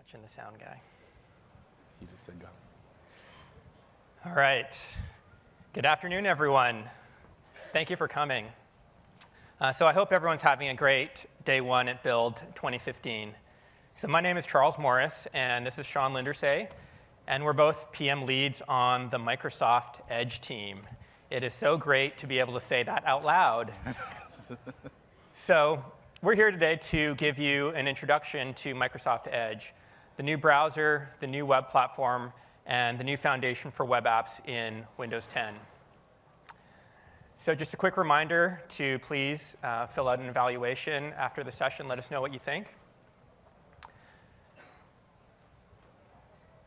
Watching the sound guy. He just said go. All right. Good afternoon, everyone. Thank you for coming. So I hope everyone's having a great day one at Build 2015. So my name is Charles Morris, and this is Sean Lindersay, and we're both PM leads on the Microsoft Edge team. It is so great to be able to say that out loud. So we're here today to give you an introduction to Microsoft Edge, the new browser, the new web platform, and the new foundation for web apps in Windows 10. So just a quick reminder to please fill out an evaluation after the session. Let us know what you think.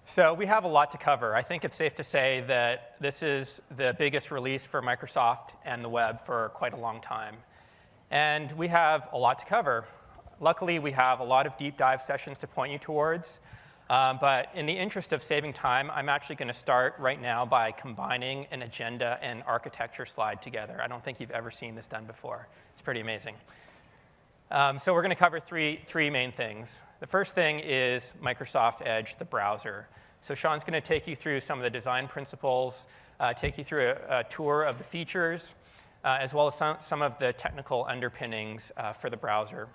So we have a lot to cover. I think it's safe to say that this is the biggest release for Microsoft and the web for quite a long time. And we have a lot to cover. Luckily, we have a lot of deep dive sessions to point you towards. But in the interest of saving time, I'm actually going to start right now by combining an agenda and architecture slide together. I don't think you've ever seen this done before. It's pretty amazing. So we're going to cover three main things. The first thing is Microsoft Edge, the browser. So Sean's going to take you through some of the design principles, take you through a tour of the features, as well as some of the technical underpinnings for the browser.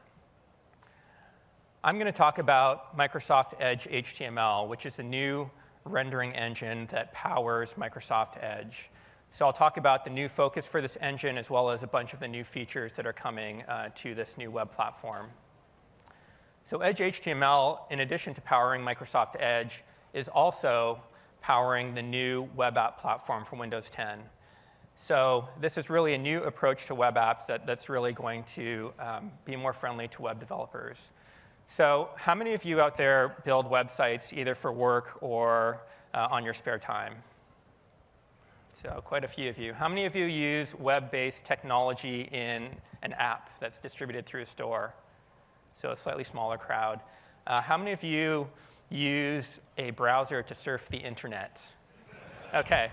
I'm going to talk about Microsoft Edge HTML, which is a new rendering engine that powers Microsoft Edge. So I'll talk about the new focus for this engine, as well as a bunch of the new features that are coming to this new web platform. So Edge HTML, in addition to powering Microsoft Edge, is also powering the new web app platform for Windows 10. So this is really a new approach to web apps that's really going to be more friendly to web developers. So how many of you out there build websites either for work or on your spare time? So quite a few of you. How many of you use web-based technology in an app that's distributed through a store? So a slightly smaller crowd. How many of you use a browser to surf the internet? OK,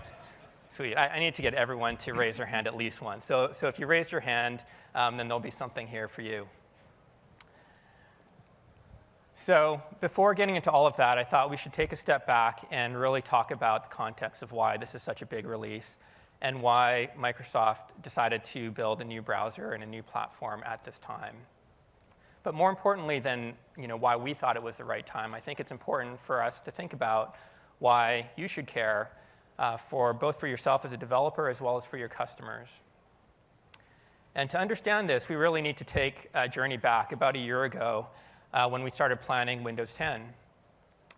sweet. I need to get everyone to raise their hand at least once. So if you raise your hand, then there'll be something here for you. So before getting into all of that, I thought we should take a step back and really talk about the context of why this is such a big release and why Microsoft decided to build a new browser and a new platform at this time. But more importantly than why we thought it was the right time, I think it's important for us to think about why you should care both for yourself as a developer as well as for your customers. And to understand this, we really need to take a journey back about a year ago when we started planning Windows 10.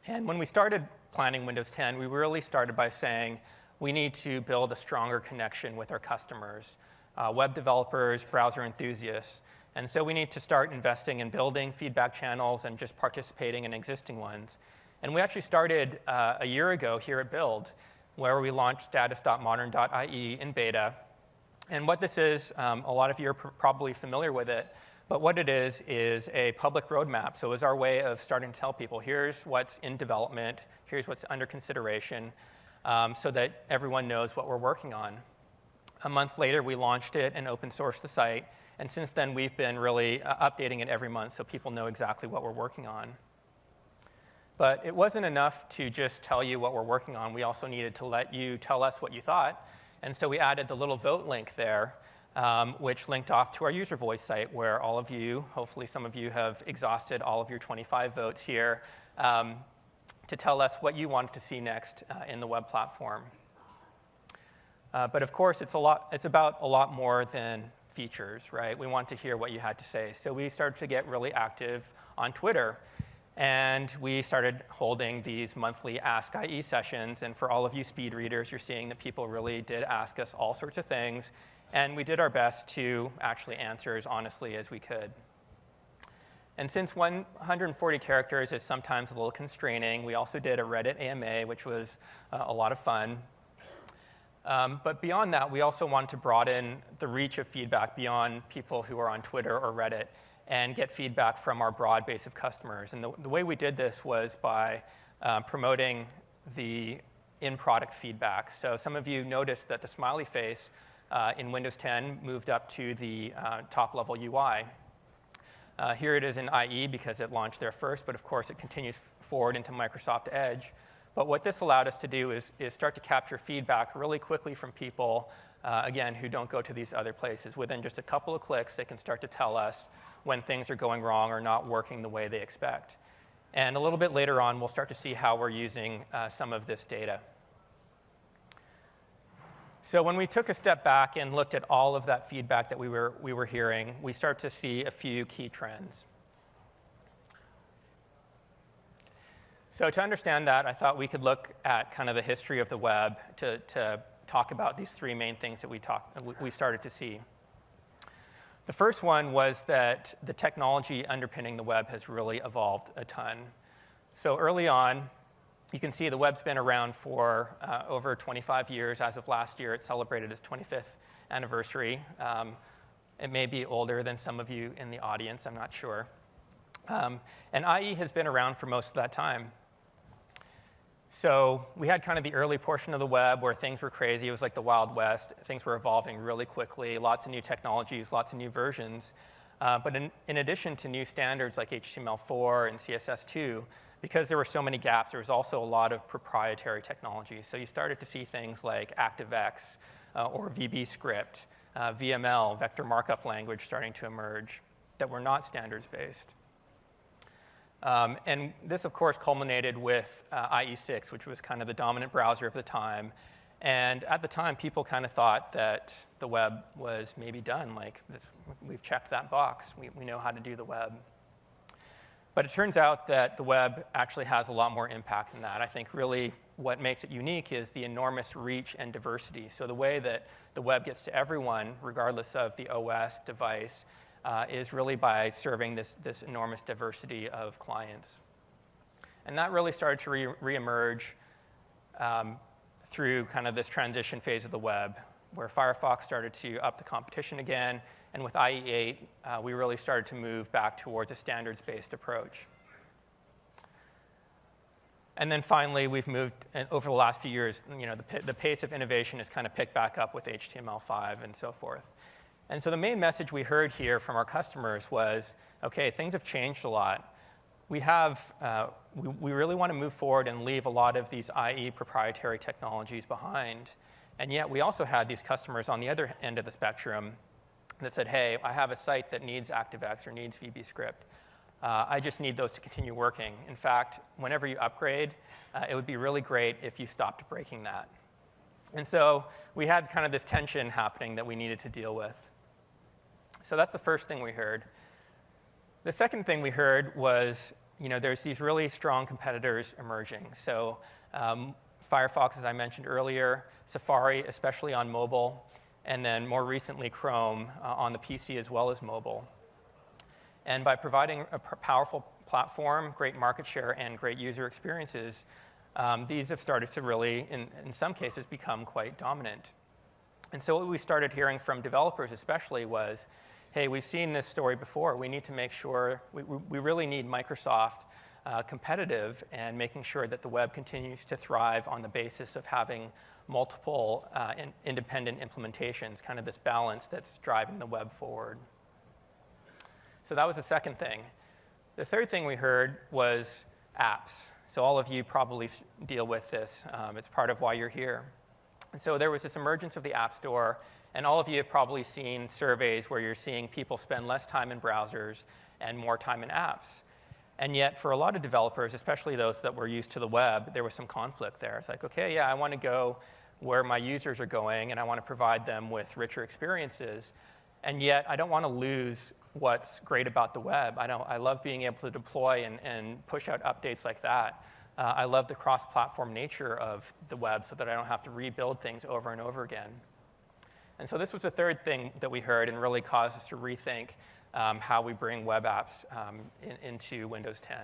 And when we started planning Windows 10, we really started by saying we need to build a stronger connection with our customers, web developers, browser enthusiasts. And so we need to start investing in building feedback channels and just participating in existing ones. And we actually started a year ago here at Build, where we launched status.modern.ie in beta. And what this is, a lot of you are probably familiar with it. But what it is a public roadmap. So it's our way of starting to tell people, here's what's in development, here's what's under consideration, so that everyone knows what we're working on. A month later, we launched it and open sourced the site. And since then, we've been really updating it every month so people know exactly what we're working on. But it wasn't enough to just tell you what we're working on. We also needed to let you tell us what you thought. And so we added the little vote link there, which linked off to our user voice site, where all of you, hopefully some of you have exhausted all of your 25 votes here, to tell us what you wanted to see next in the web platform. But of course, it's about a lot more than features, right? We want to hear what you had to say. So we started to get really active on Twitter. And we started holding these monthly Ask IE sessions. And for all of you speed readers, you're seeing that people really did ask us all sorts of things. And we did our best to actually answer as honestly as we could. And since 140 characters is sometimes a little constraining, we also did a Reddit AMA, which was a lot of fun. But beyond that, we also wanted to broaden the reach of feedback beyond people who are on Twitter or Reddit and get feedback from our broad base of customers. And the way we did this was by promoting the in-product feedback. So some of you noticed that the smiley face in Windows 10 moved up to the top-level UI. Here it is in IE because it launched there first, but of course it continues forward into Microsoft Edge. But what this allowed us to do is start to capture feedback really quickly from people, again, who don't go to these other places. Within just a couple of clicks, they can start to tell us when things are going wrong or not working the way they expect. And a little bit later on, we'll start to see how we're using some of this data. So when we took a step back and looked at all of that feedback that we were hearing, we start to see a few key trends. So to understand that, I thought we could look at kind of the history of the web to talk about these three main things that we started to see. The first one was that the technology underpinning the web has really evolved a ton. So early on, you can see the web's been around for over 25 years. As of last year, it celebrated its 25th anniversary. It may be older than some of you in the audience, I'm not sure. And IE has been around for most of that time. So we had kind of the early portion of the web where things were crazy. It was like the Wild West. Things were evolving really quickly, lots of new technologies, lots of new versions. But in addition to new standards like HTML4 and CSS2, because there were so many gaps, there was also a lot of proprietary technology. So you started to see things like ActiveX or VBScript, VML, vector markup language starting to emerge that were not standards-based. And this, of course, culminated with IE6, which was kind of the dominant browser of the time. And at the time, people kind of thought that the web was maybe done. Like, we've checked that box. We know how to do the web. But it turns out that the web actually has a lot more impact than that. I think really what makes it unique is the enormous reach and diversity. So the way that the web gets to everyone, regardless of the OS device, is really by serving this enormous diversity of clients. And that really started to reemerge through kind of this transition phase of the web, where Firefox started to up the competition again. And with IE8, we really started to move back towards a standards-based approach. And then finally, we've moved, and over the last few years, the pace of innovation has kind of picked back up with HTML5 and so forth. And so the main message we heard here from our customers was, OK, things have changed a lot. We really want to move forward and leave a lot of these IE proprietary technologies behind. And yet we also had these customers on the other end of the spectrum that said, hey, I have a site that needs ActiveX or needs VBScript. I just need those to continue working. In fact, whenever you upgrade, it would be really great if you stopped breaking that. And so we had kind of this tension happening that we needed to deal with. So that's the first thing we heard. The second thing we heard was, there's these really strong competitors emerging. So Firefox, as I mentioned earlier, Safari, especially on mobile, and then more recently Chrome on the PC as well as mobile. And by providing a powerful platform, great market share, and great user experiences, these have started to really, in some cases, become quite dominant. And so what we started hearing from developers especially was, hey, we've seen this story before. We need to make sure, we really need Microsoft competitive and making sure that the web continues to thrive on the basis of having multiple independent implementations, kind of this balance that's driving the web forward. So that was the second thing. The third thing we heard was apps. So all of you probably deal with this. It's part of why you're here. And so there was this emergence of the App Store, and all of you have probably seen surveys where you're seeing people spend less time in browsers and more time in apps. And yet, for a lot of developers, especially those that were used to the web, there was some conflict there. It's like, OK, yeah, I want to go where my users are going, and I want to provide them with richer experiences. And yet, I don't want to lose what's great about the web. I love being able to deploy and push out updates like that. I love the cross-platform nature of the web so that I don't have to rebuild things over and over again. And so this was the third thing that we heard and really caused us to rethink how we bring web apps into Windows 10.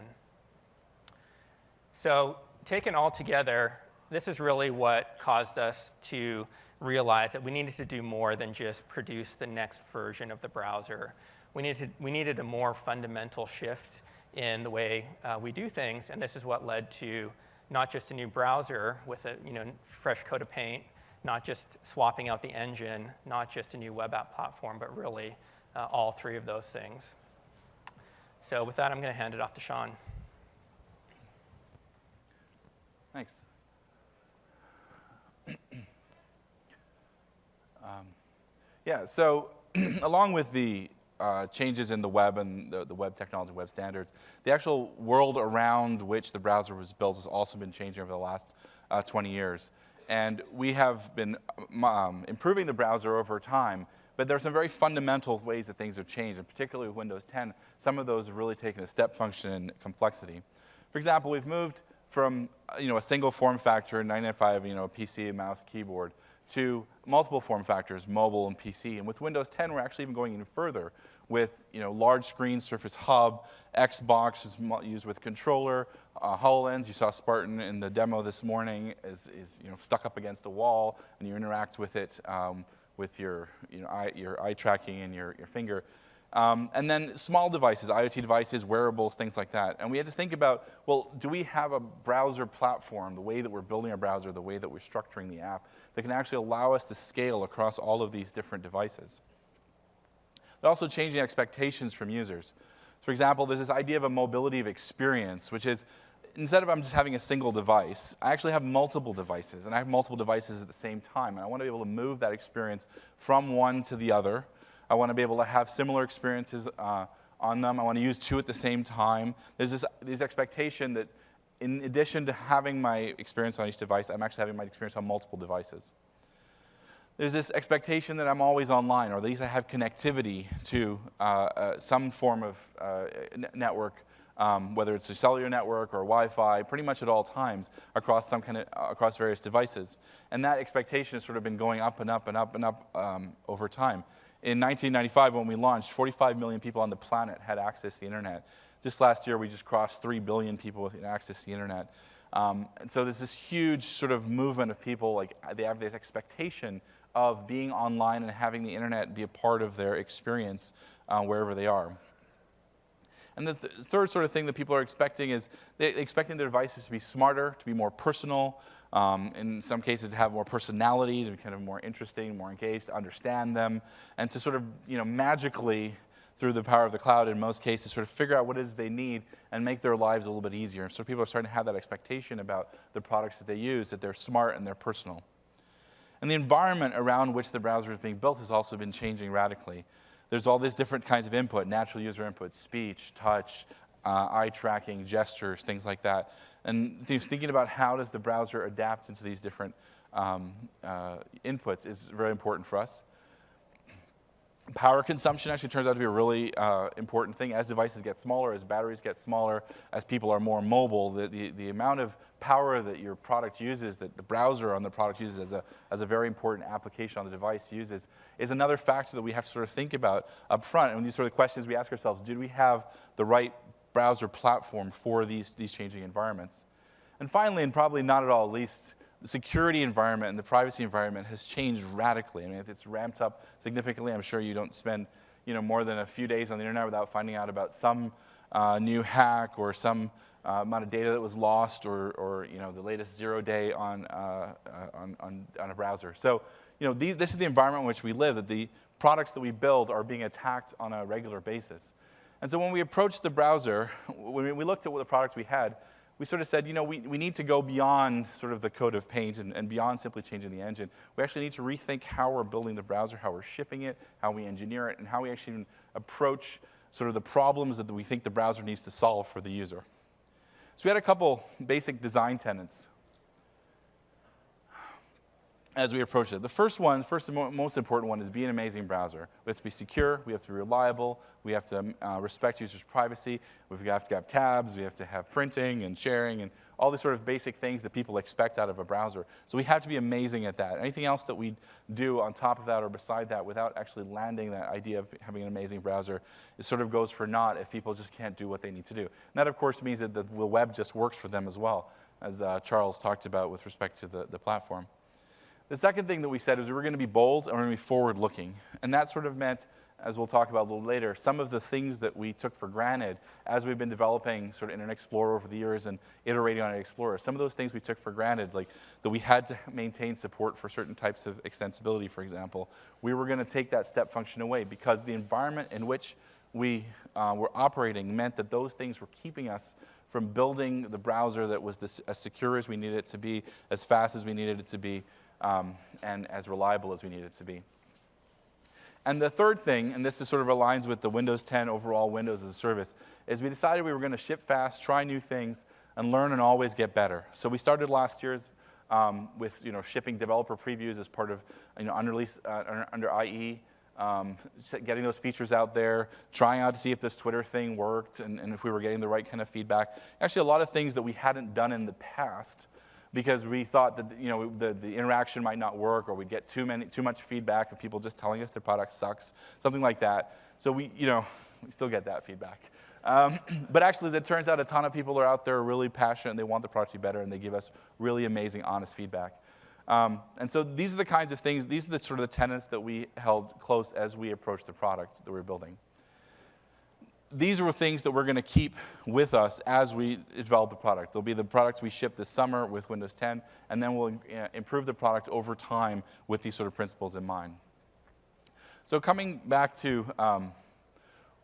So taken all together, this is really what caused us to realize that we needed to do more than just produce the next version of the browser. We needed a more fundamental shift in the way we do things, and this is what led to not just a new browser with a fresh coat of paint, not just swapping out the engine, not just a new web app platform, but really all three of those things. So with that, I'm going to hand it off to Sean. Thanks. Yeah, so along with the changes in the web and the web technology, web standards, the actual world around which the browser was built has also been changing over the last 20 years. And we have been improving the browser over time, but there are some very fundamental ways that things have changed, and particularly with Windows 10, some of those have really taken a step function in complexity. For example, we've moved from a single form factor in 1995, PC, mouse, keyboard, to multiple form factors, mobile and PC. And with Windows 10, we're actually even going even further with large screen Surface Hub, Xbox is used with controller, HoloLens. You saw Spartan in the demo this morning is stuck up against a wall, and you interact with it with your eye tracking and your finger. And then small devices, IoT devices, wearables, things like that. And we had to think about, well, do we have a browser platform, the way that we're building our browser, the way that we're structuring the app, that can actually allow us to scale across all of these different devices? They're also changing expectations from users. For example, there's this idea of a mobility of experience, which is, instead of I'm just having a single device, I actually have multiple devices, and I have multiple devices at the same time, and I want to be able to move that experience from one to the other. I want to be able to have similar experiences on them. I want to use two at the same time. There's this expectation that in addition to having my experience on each device, I'm actually having my experience on multiple devices. There's this expectation that I'm always online, or at least I have connectivity to some form of network, whether it's a cellular network or Wi-Fi, pretty much at all times across across various devices. And that expectation has sort of been going up and up and up and up over time. In 1995, when we launched, 45 million people on the planet had access to the internet. Just last year, we just crossed 3 billion people with access to the internet. And so there's this huge sort of movement of people, like they have this expectation of being online and having the internet be a part of their experience wherever they are. And the third sort of thing that people are expecting is they're expecting their devices to be smarter, to be more personal, in some cases to have more personality, to be kind of more interesting, more engaged, to understand them, and to sort of magically, through the power of the cloud in most cases, sort of figure out what it is they need and make their lives a little bit easier. So people are starting to have that expectation about the products that they use, that they're smart and they're personal. And the environment around which the browser is being built has also been changing radically. There's all these different kinds of input, natural user input, speech, touch, eye tracking, gestures, things like that. And thinking about how does the browser adapt into these different inputs is very important for us. Power consumption actually turns out to be a really important thing. As devices get smaller, as batteries get smaller, as people are more mobile, the amount of power that your product uses, that the browser on the product uses as a very important application on the device uses, is another factor that we have to sort of think about up front. And these sort of questions we ask ourselves, did we have the right browser platform for these changing environments? And finally, and probably not at all least, the security environment and the privacy environment has changed radically. I mean, it's ramped up significantly. I'm sure you don't spend more than a few days on the internet without finding out about some new hack or some amount of data that was lost, or the latest 0-day on a browser. So this is the environment in which we live, that the products that we build are being attacked on a regular basis. And so when we approached the browser, when we looked at what the products we had, we sort of said, we need to go beyond sort of the code of paint and beyond simply changing the engine. We actually need to rethink how we're building the browser, how we're shipping it, how we engineer it, and how we actually approach sort of the problems that we think the browser needs to solve for the user. So we had a couple basic design tenets as we approach it. The first and most important one is be an amazing browser. We have to be secure, we have to be reliable, we have to respect users' privacy, we have to have tabs, we have to have printing and sharing and all these sort of basic things that people expect out of a browser. So we have to be amazing at that. Anything else that we do on top of that or beside that without actually landing that idea of having an amazing browser, it sort of goes for naught if people just can't do what they need to do. And that, of course, means that the web just works for them as well, as Charles talked about with respect to the platform. The second thing that we said is we were going to be bold and we're going to be forward-looking. And that sort of meant, as we'll talk about a little later, some of the things that we took for granted as we've been developing sort of Internet Explorer over the years and iterating on Internet Explorer. Some of those things we took for granted, like that we had to maintain support for certain types of extensibility, for example. We were going to take that step function away because the environment in which we were operating meant that those things were keeping us from building the browser that was as secure as we needed it to be, as fast as we needed it to be, and as reliable as we needed it to be. And the third thing, and this is sort of aligns with the Windows 10 overall Windows as a service, is we decided we were going to ship fast, try new things, and learn and always get better. So we started last year with shipping developer previews as part of under IE, getting those features out there, trying out to see if this Twitter thing worked, and if we were getting the right kind of feedback. Actually, a lot of things that we hadn't done in the past because we thought that the interaction might not work, or we'd get too much feedback of people just telling us their product sucks, something like that. So we still get that feedback. But actually, as it turns out, a ton of people are out there really passionate, and they want the product to be better, and they give us really amazing, honest feedback. And so these are the kinds of things, these are the sort of the tenets that we held close as we approached the product that we're building. These are things that we're going to keep with us as we develop the product. They'll be the products we ship this summer with Windows 10, and then we'll improve the product over time with these sort of principles in mind. So coming back to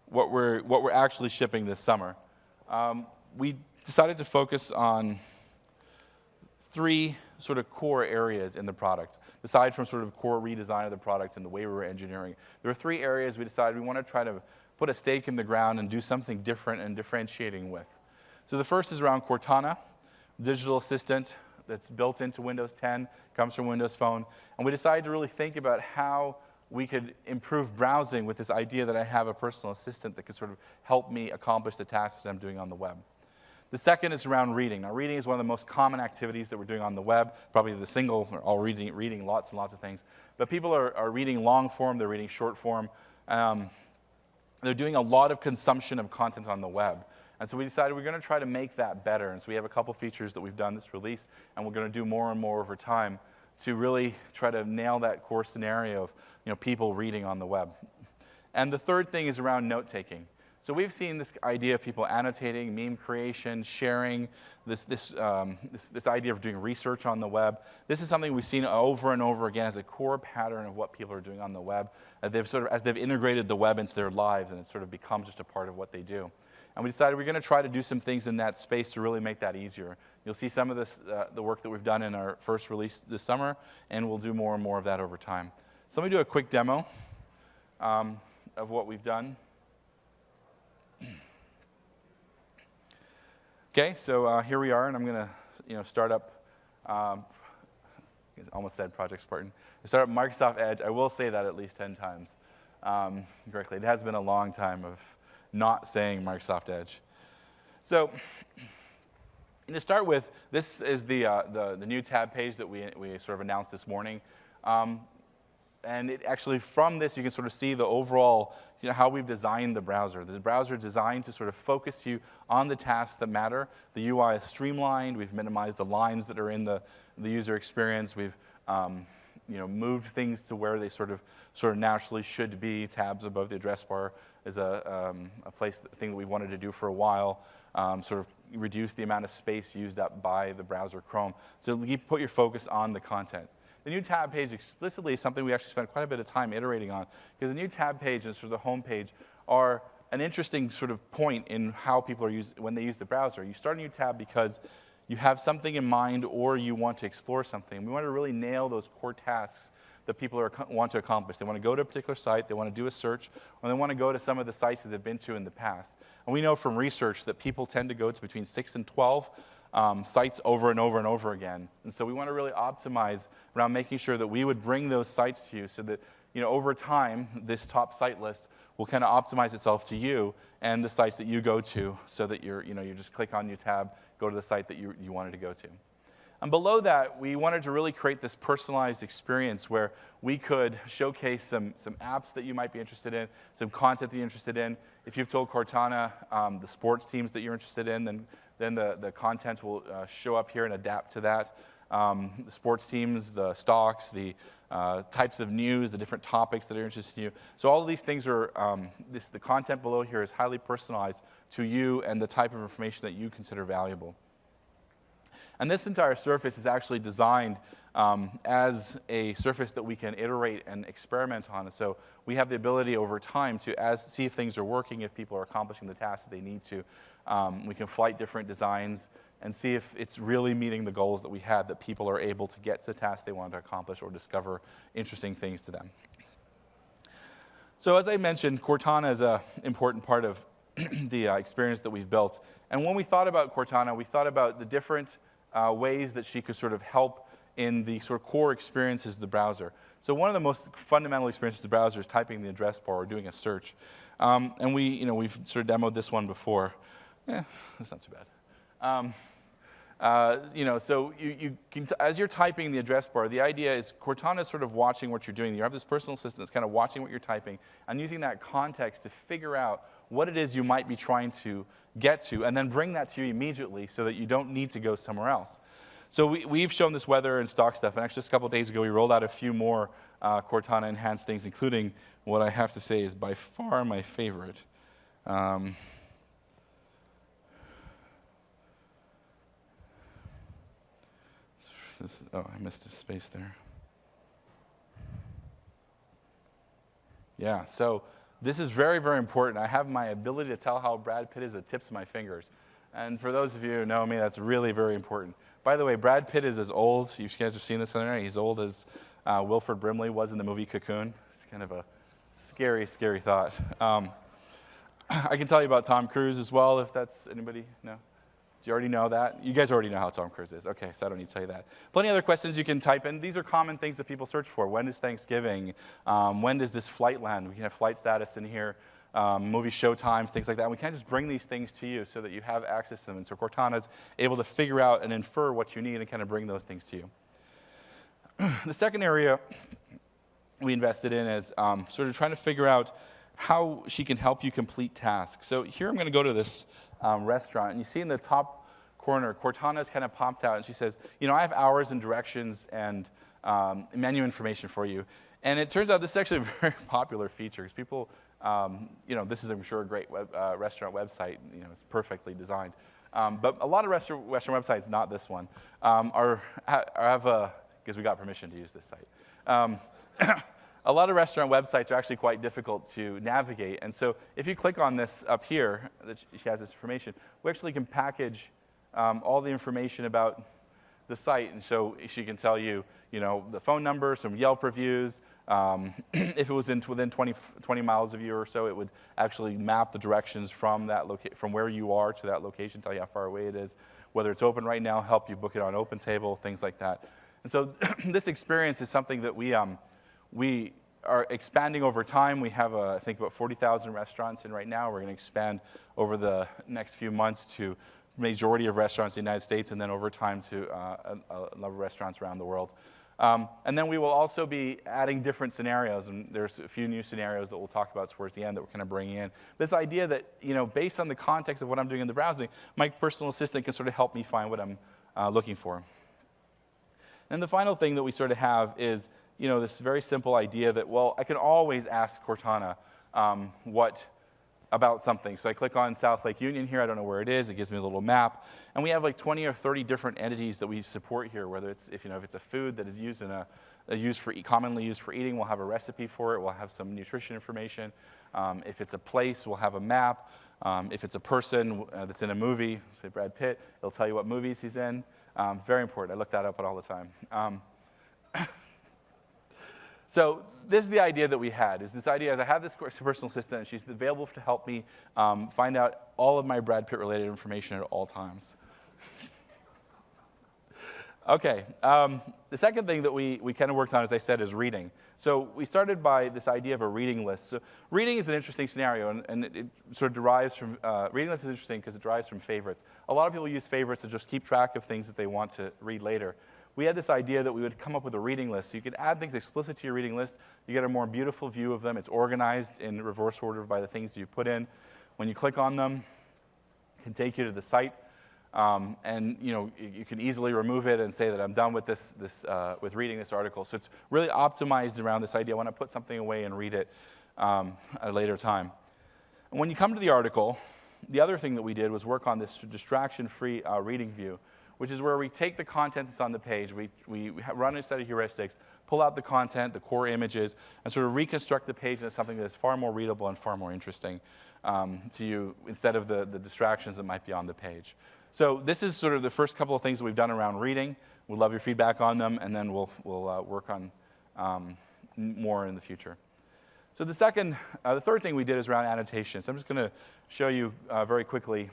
what we're actually shipping this summer, we decided to focus on 3 sort of core areas in the product. Aside from sort of core redesign of the product and the way we were engineering, there are 3 areas we decided we want to try to put a stake in the ground and do something different and differentiating with. So the first is around Cortana, digital assistant that's built into Windows 10, comes from Windows Phone, and we decided to really think about how we could improve browsing with this idea that I have a personal assistant that could sort of help me accomplish the tasks that I'm doing on the web. The second is around reading. Now, reading is one of the most common activities that we're doing on the web, probably the single, we're all reading lots and lots of things. But people are reading long form, they're reading short form. They're doing a lot of consumption of content on the web. And so we decided we're going to try to make that better. And so we have a couple features that we've done this release, and we're going to do more and more over time to really try to nail that core scenario of people reading on the web. And the third thing is around note-taking. So we've seen this idea of people annotating, meme creation, sharing, this idea of doing research on the web. This is something we've seen over and over again as a core pattern of what people are doing on the web. As they've integrated the web into their lives, and it's sort of become just a part of what they do. And we decided we're going to try to do some things in that space to really make that easier. You'll see some of this, the work that we've done in our first release this summer, and we'll do more and more of that over time. So let me do a quick demo of what we've done. Okay, so here we are, and I'm going to start up, I almost said Project Spartan. I start up Microsoft Edge. I will say that at least 10 times correctly. It has been a long time of not saying Microsoft Edge. So to start with, this is the new tab page that we sort of announced this morning. And it actually, from this, you can sort of see the overall, how we've designed the browser. The browser is designed to sort of focus you on the tasks that matter. The UI is streamlined. We've minimized the lines that are in the user experience. We've moved things to where they sort of naturally should be. Tabs above the address bar is a thing that we wanted to do for a while. Sort of reduce the amount of space used up by the browser Chrome. So you put your focus on the content. The new tab page explicitly is something we actually spent quite a bit of time iterating on, because the new tab page and sort of the home page are an interesting sort of point in how people are when they use the browser. You start a new tab because you have something in mind or you want to explore something. We want to really nail those core tasks that people want to accomplish. They want to go to a particular site, they want to do a search, or they want to go to some of the sites that they've been to in the past. And we know from research that people tend to go to between 6 and 12 sites over and over and over again. And so we want to really optimize around making sure that we would bring those sites to you so that over time, this top site list will kind of optimize itself to you and the sites that you go to so that you just click on new tab, go to the site that you wanted to go to. And below that, we wanted to really create this personalized experience where we could showcase some apps that you might be interested in, some content that you're interested in. If you've told Cortana the sports teams that you're interested in, then the content will show up here and adapt to that. The sports teams, the stocks, the types of news, the different topics that are interested in you. So all of these things are, the content below here is highly personalized to you and the type of information that you consider valuable. And this entire surface is actually designed as a surface that we can iterate and experiment on. So we have the ability over time to see if things are working, if people are accomplishing the tasks that they need to. We can flight different designs and see if it's really meeting the goals that we had, that people are able to get to the tasks they want to accomplish or discover interesting things to them. So as I mentioned, Cortana is an important part of the experience that we've built. And when we thought about Cortana, we thought about the different ways that she could sort of help in the sort of core experiences of the browser. So one of the most fundamental experiences of the browser is typing the address bar or doing a search. And we've sort of demoed this one before. That's not too bad. So you can as you're typing the address bar, the idea is Cortana is sort of watching what you're doing. You have this personal assistant that's kind of watching what you're typing and using that context to figure out what it is you might be trying to get to, and then bring that to you immediately so that you don't need to go somewhere else. So we've shown this weather and stock stuff, and actually just a couple of days ago we rolled out a few more Cortana enhanced things, including what I have to say is by far my favorite. Oh, I missed a space there. Yeah, so this is very, very important. I have my ability to tell how Brad Pitt is at the tips of my fingers. And for those of you who know me, that's really very important. By the way, Brad Pitt is as old, you guys have seen this on there, he's old as Wilford Brimley was in the movie Cocoon. It's kind of a scary, scary thought. I can tell you about Tom Cruise as well, if that's anybody, no? Do you already know that? You guys already know how Tom Cruise is. Okay, so I don't need to tell you that. Plenty of other questions you can type in. These are common things that people search for. When is Thanksgiving? When does this flight land? We can have flight status in here, movie show times, things like that. We can't just bring these things to you so that you have access to them. And so Cortana's able to figure out and infer what you need and kind of bring those things to you. The second area we invested in is sort of trying to figure out how she can help you complete tasks. So here I'm going to go to this restaurant, and you see in the top corner, Cortana's kind of popped out, and she says, I have hours and directions and menu information for you. And it turns out this is actually a very popular feature, because people, this is, I'm sure, a great restaurant website. It's perfectly designed. But a lot of restaurant websites, not this one, because we got permission to use this site. A lot of restaurant websites are actually quite difficult to navigate. And so if you click on this up here, that she has this information, we actually can package all the information about the site. And so she can tell you, the phone number, some Yelp reviews. If it was within 20 miles of you or so, it would actually map the directions from from where you are to that location, tell you how far away it is, whether it's open right now, help you book it on OpenTable, things like that. And so this experience is something that we are expanding over time. We have, I think, about 40,000 restaurants in right now. We're going to expand over the next few months to majority of restaurants in the United States, and then over time to a number of restaurants around the world. And then we will also be adding different scenarios, and there's a few new scenarios that we'll talk about towards the end that we're kind of bringing in. This idea that, based on the context of what I'm doing in the browsing, my personal assistant can sort of help me find what I'm looking for. And the final thing that we sort of have is, this very simple idea that, well, I can always ask Cortana about something. So I click on South Lake Union here. I don't know where it is. It gives me a little map. And we have like 20 or 30 different entities that we support here, whether it's, if it's a food that is commonly used for eating, we'll have a recipe for it. We'll have some nutrition information. If it's a place, we'll have a map. If it's a person that's in a movie, say Brad Pitt, it'll tell you what movies he's in. Very important. I look that up all the time. So this is the idea that we had, is this idea, I have this personal assistant, and she's available to help me find out all of my Brad Pitt-related information at all times. Okay, the second thing that we kind of worked on, as I said, is reading. So we started by this idea of a reading list. So reading is an interesting scenario, and it sort of derives from, reading list is interesting because it derives from favorites. A lot of people use favorites to just keep track of things that they want to read later. We had this idea that we would come up with a reading list. So you could add things explicit to your reading list. You get a more beautiful view of them. It's organized in reverse order by the things you put in. When you click on them, it can take you to the site. And you can easily remove it and say that I'm done with with reading this article. So it's really optimized around this idea. I want to put something away and read it at a later time. And when you come to the article, the other thing that we did was work on this distraction-free reading view, which is where we take the content that's on the page, we run a set of heuristics, pull out the content, the core images, and sort of reconstruct the page into something that's far more readable and far more interesting to you, instead of the distractions that might be on the page. So this is sort of the first couple of things that we've done around reading. We'd love your feedback on them, and then we'll work on more in the future. So the third thing we did is around annotations. I'm just going to show you very quickly.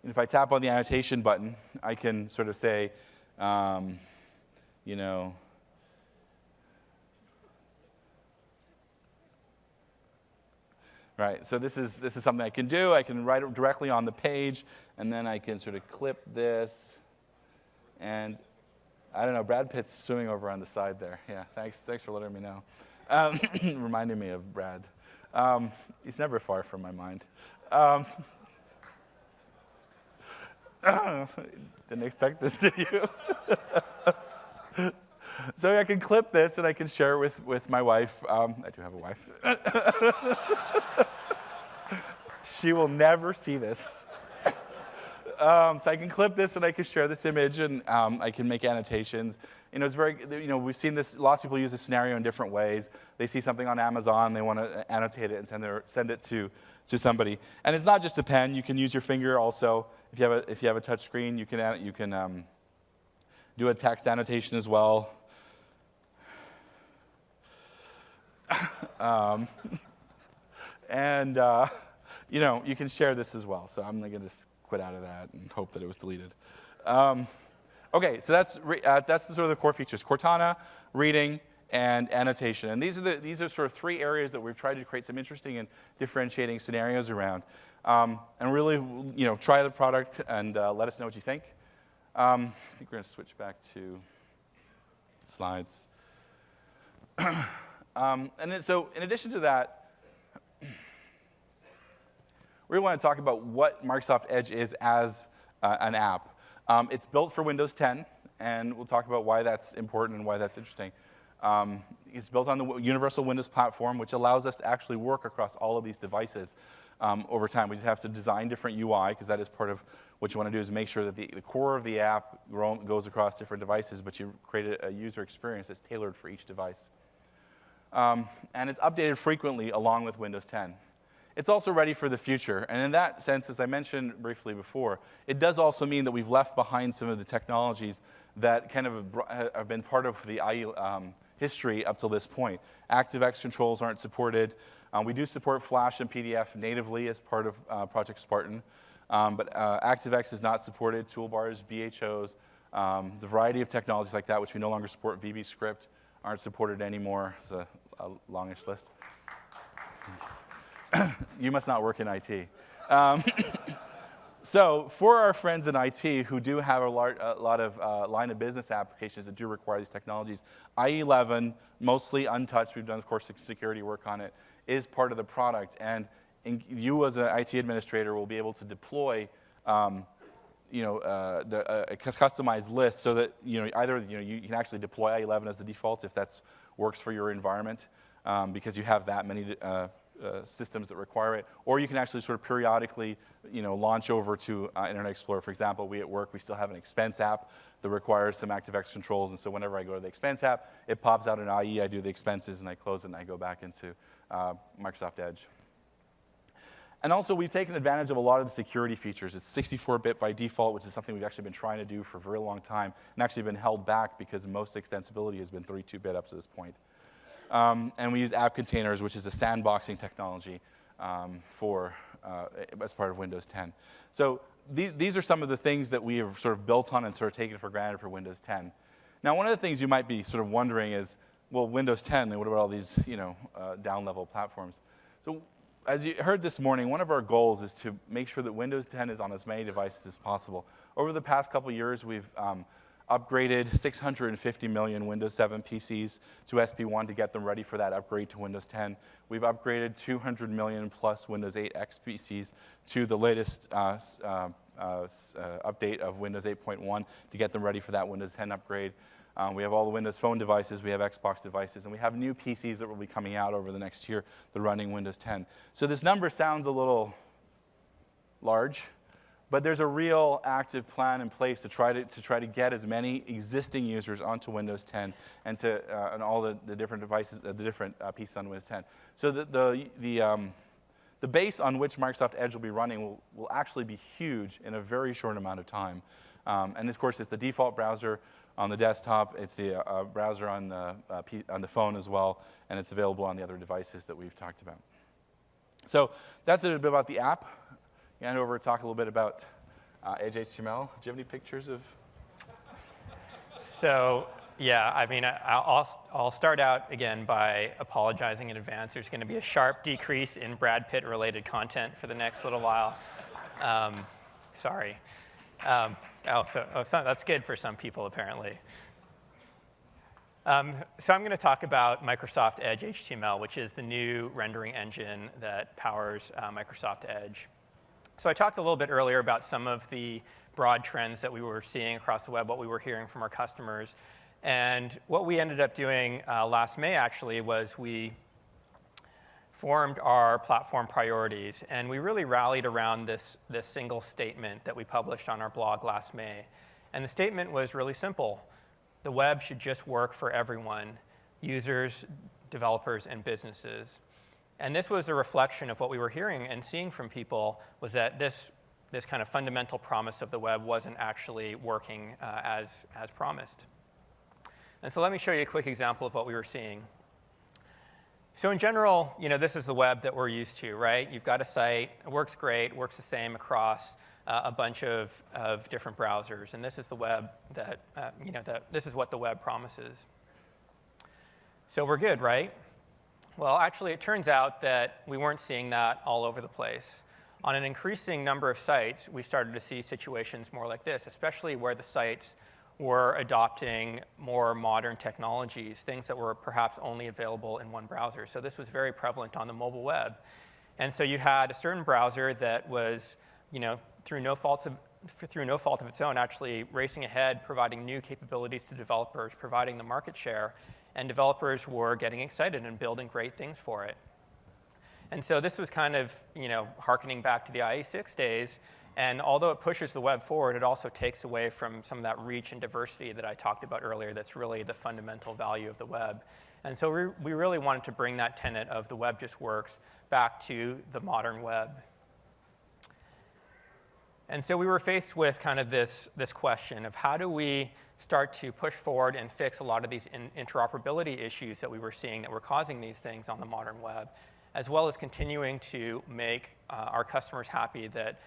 If I tap on the annotation button, I can sort of say, you know, right. So this is something I can do. I can write it directly on the page, and then I can sort of clip this. And I don't know, Brad Pitt's swimming over on the side there. Yeah, thanks for letting me know. Reminding me of Brad. He's never far from my mind. Didn't expect this, did you? So I can clip this and I can share it with my wife. I do have a wife. She will never see this. So I can clip this and I can share this image, and I can make annotations. It's very, we've seen this, lots of people use this scenario in different ways. They see something on Amazon, they want to annotate it and send it to somebody. And it's not just a pen, you can use your finger also. If you have a touch screen, you can do a text annotation as well. You can share this as well. So I'm going to just quit out of that and hope that it was deleted. Okay, so that's the sort of the core features: Cortana, reading, and annotation. And these are sort of three areas that we've tried to create some interesting and differentiating scenarios around. And really, try the product and let us know what you think. I think we're going to switch back to slides. So in addition to that, we want to talk about what Microsoft Edge is as an app. It's built for Windows 10, and we'll talk about why that's important and why that's interesting. It's built on the Universal Windows platform, which allows us to actually work across all of these devices over time. We just have to design different UI, because that is part of what you want to do, is make sure that the core of the app goes across different devices, but you create a user experience that's tailored for each device. And it's updated frequently along with Windows 10. It's also ready for the future. And in that sense, as I mentioned briefly before, it does also mean that we've left behind some of the technologies that kind of have been part of the IE history up till this point. ActiveX controls aren't supported. We do support Flash and PDF natively as part of Project Spartan. But ActiveX is not supported. Toolbars, BHOs, the variety of technologies like that, which we no longer support. VBScript aren't supported anymore. It's a longish list. You must not work in IT. So for our friends in IT who do have a lot of line of business applications that do require these technologies, IE11, mostly untouched, we've done, of course, security work on it, is part of the product. And you as an IT administrator will be able to deploy a customized list so that either you can actually deploy IE11 as the default if that works for your environment, because you have that many systems that require it, or you can actually sort of periodically, launch over to Internet Explorer. For example, we at work, we still have an expense app that requires some ActiveX controls, and so whenever I go to the expense app, it pops out an IE, I do the expenses, and I close it, and I go back into Microsoft Edge. And also, we've taken advantage of a lot of the security features. It's 64-bit by default, which is something we've actually been trying to do for a very long time, and actually been held back because most extensibility has been 32-bit up to this point. And we use app containers, which is a sandboxing technology as part of Windows 10. So these are some of the things that we have sort of built on and sort of taken for granted for Windows 10. Now, one of the things you might be sort of wondering is, well, Windows 10, and what about all these down-level platforms? So as you heard this morning, one of our goals is to make sure that Windows 10 is on as many devices as possible. Over the past couple years, we've upgraded 650 million Windows 7 PCs to SP1 to get them ready for that upgrade to Windows 10. We've upgraded 200 million plus Windows 8 X PCs to the latest update of Windows 8.1 to get them ready for that Windows 10 upgrade. We have all the Windows Phone devices, we have Xbox devices, and we have new PCs that will be coming out over the next year that are running Windows 10. So this number sounds a little large, But there's a real active plan in place to try to get as many existing users onto Windows 10 and to and all the different devices, the different pieces on Windows 10. So the base on which Microsoft Edge will be running will actually be huge in a very short amount of time. And of course, it's the default browser on the desktop. It's the browser on the phone as well, and it's available on the other devices that we've talked about. So that's a little bit about the app. Hand over to talk a little bit about Edge HTML. Do you have any pictures of? So yeah, I mean, I'll start out again by apologizing in advance. There's going to be a sharp decrease in Brad Pitt-related content for the next little while. Sorry. That's good for some people, apparently. So I'm going to talk about Microsoft Edge HTML, which is the new rendering engine that powers Microsoft Edge. So I talked a little bit earlier about some of the broad trends that we were seeing across the web, what we were hearing from our customers. And what we ended up doing last May, actually, was we formed our platform priorities. And we really rallied around this single statement that we published on our blog last May. And the statement was really simple. The web should just work for everyone, users, developers, and businesses. And this was a reflection of what we were hearing and seeing from people, was that this kind of fundamental promise of the web wasn't actually working as promised. And so let me show you a quick example of what we were seeing. So in general, this is the web that we're used to, right? You've got a site, it works great, works the same across a bunch of different browsers. And this is the web that, this is what the web promises. So we're good, right? Well, actually, it turns out that we weren't seeing that all over the place. On an increasing number of sites, we started to see situations more like this, especially where the sites were adopting more modern technologies, things that were perhaps only available in one browser. So this was very prevalent on the mobile web. And so you had a certain browser that was, through no fault of its own, actually racing ahead, providing new capabilities to developers, providing the market share, and developers were getting excited and building great things for it. And so this was kind of, hearkening back to the IE6 days. And although it pushes the web forward, it also takes away from some of that reach and diversity that I talked about earlier that's really the fundamental value of the web. And so we really wanted to bring that tenet of the web just works back to the modern web. And so we were faced with kind of this question of how do we start to push forward and fix a lot of these interoperability issues that we were seeing that were causing these things on the modern web, as well as continuing to make our customers happy that